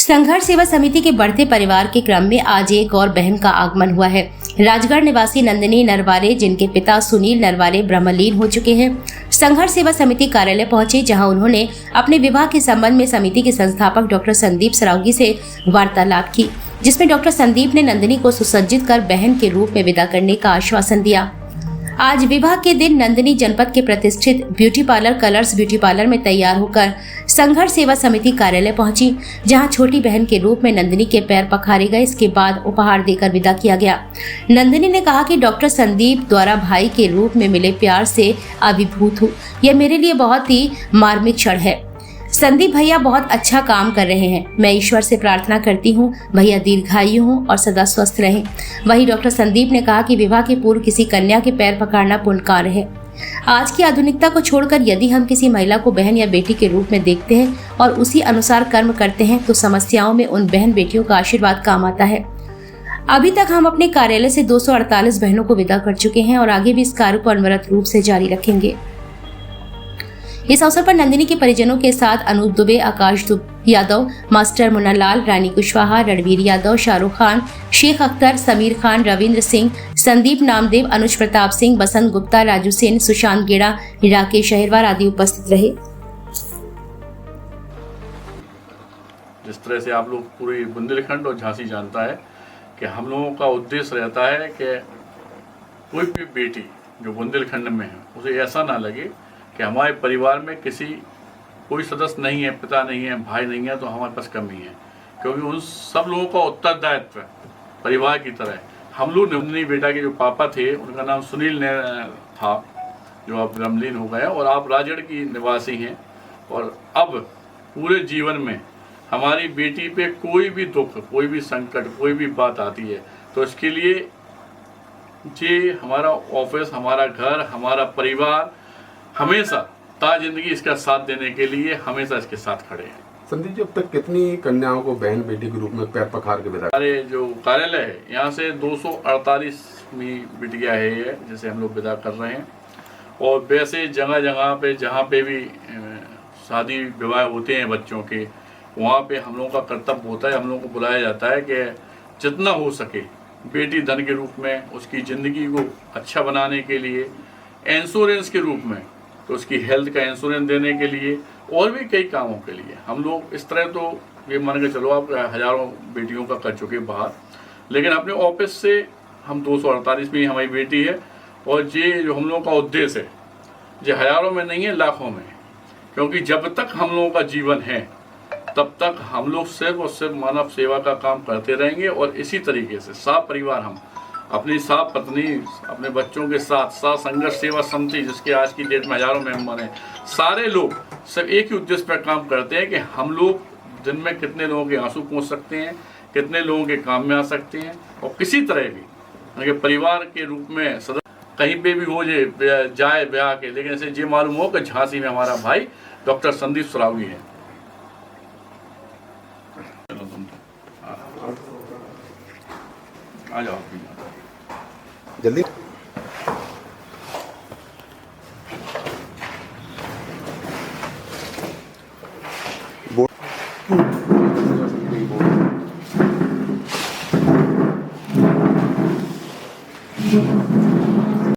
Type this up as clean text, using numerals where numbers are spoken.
संघर्ष सेवा समिति के बढ़ते परिवार के क्रम में आज एक और बहन का आगमन हुआ है। राजगढ़ निवासी नंदिनी नरवारे, जिनके पिता सुनील नरवारे ब्रह्मलीन हो चुके हैं, संघर्ष सेवा समिति कार्यालय पहुंचे, जहां उन्होंने अपने विवाह के संबंध में समिति के संस्थापक डॉक्टर संदीप सरावगी से वार्तालाप की, जिसमें डॉक्टर संदीप ने नंदिनी को सुसज्जित कर बहन के रूप में विदा करने का आश्वासन दिया। आज विवाह के दिन नंदिनी जनपद के प्रतिष्ठित beauty parlour colours beauty parlour में तैयार होकर संघर्ष सेवा समिति कार्यालय पहुंची, जहां छोटी बहन के रूप में नंदिनी के पैर पखारे गए। इसके बाद उपहार देकर विदा किया गया। नंदिनी ने कहा कि डॉक्टर संदीप द्वारा भाई के रूप में मिले प्यार से अभिभूत हूँ। यह मेरे लिए बहुत ही मार्मिक क्षण है। संदीप भैया बहुत अच्छा काम कर रहे हैं। मैं ईश्वर से प्रार्थना करती हूँ भैया दीर्घायु हों और सदा स्वस्थ रहें। वहीं डॉक्टर संदीप ने कहा कि विवाह के पूर्व किसी कन्या के पैर पकड़ना पुण्य कार्य है। आज की आधुनिकता को छोड़कर यदि हम किसी महिला को बहन या बेटी के रूप में देखते हैं और उसी अनुसार कर्म करते हैं तो समस्याओं में उन बहन बेटियों का आशीर्वाद काम आता है। अभी तक हम अपने कार्यालय से 248 बहनों को विदा कर चुके हैं और आगे भी इस कार्य को अनवरत रूप से जारी रखेंगे। इस अवसर पर नंदिनी के परिजनों के साथ अनूप दुबे, आकाश यादव, मास्टर मुन्ना लाल, रानी कुशवाहा, रणवीर यादव, शाहरुख खान, शेख अख्तर, समीर खान, रविंद्र सिंह, संदीप नामदेव, अनुज प्रताप सिंह, बसंत गुप्ता, राजू सेन, सुशांत गेड़ा, राकेश अहिरवार आदि उपस्थित रहे। जिस तरह से आप लोग पूरी बुंदेलखंड और झांसी जानता है कि हम लोगों का उद्देश्य रहता है कि कोई भी बेटी जो बुंदेलखंड में है उसे ऐसा ना लगे कि हमारे परिवार में कोई सदस्य नहीं है, पिता नहीं है, भाई नहीं है, तो हमारे पास कमी है, क्योंकि उन सब लोगों का उत्तरदायित्व परिवार की तरह है। हम लोग नंदिनी बेटा के जो पापा थे उनका नाम सुनील ने था, जो अब ब्रह्मलीन हो गए, और आप राजगढ़ की निवासी हैं। और अब पूरे जीवन में हमारी बेटी पे कोई भी दुख, कोई भी संकट, कोई भी बात आती है तो इसके लिए ये हमारा ऑफिस, हमारा घर, हमारा परिवार हमेशा जिंदगी इसका साथ देने के लिए हमेशा इसके साथ खड़े हैं। संदीप जी, अब तक कितनी कन्याओं को बहन बेटी के रूप में पैर पखार के विदा? हमारे जो कार्यालय है यहाँ से 248वीं बिटिया है ये, जिसे हम लोग विदा कर रहे हैं। और वैसे जगह जगह पे जहाँ पे भी शादी विवाह होते हैं बच्चों के, वहाँ पे हम लोगों का कर्तव्य होता है, हम लोगों को बुलाया जाता है कि जितना हो सके बेटी धन के रूप में उसकी ज़िंदगी को अच्छा बनाने के लिए, इंश्योरेंस के रूप में तो उसकी हेल्थ का इंश्योरेंस देने के लिए, और भी कई कामों के लिए हम लोग इस तरह तो ये मान के चलो आप हज़ारों बेटियों का कर चुके बाहर, लेकिन अपने ऑफिस से हम 248 में हमारी बेटी है। और ये जो हम लोगों का उद्देश्य है ये हज़ारों में नहीं है, लाखों में, क्योंकि जब तक हम लोगों का जीवन है तब तक हम लोग सिर्फ और सिर्फ मानव सेवा का काम करते रहेंगे। और इसी तरीके से साफ परिवार, हम अपनी साफ पत्नी, अपने बच्चों के साथ संघर्ष सेवा समिति, जिसके आज की डेट में हज़ारों मेंबर हैं, सारे लोग सब एक ही उद्देश्य पर काम करते हैं कि हम लोग दिन में कितने लोगों के आंसू पहुँच सकते हैं, कितने लोगों के काम में आ सकते हैं, और किसी तरह भी परिवार के रूप में सदस्य कहीं पे भी हो जाए ब्याह के, लेकिन ऐसे ये मालूम हो कि झांसी में हमारा भाई डॉक्टर संदीप सरावगी है। चलो तुम आ जाओ जल्दी। बोर्ड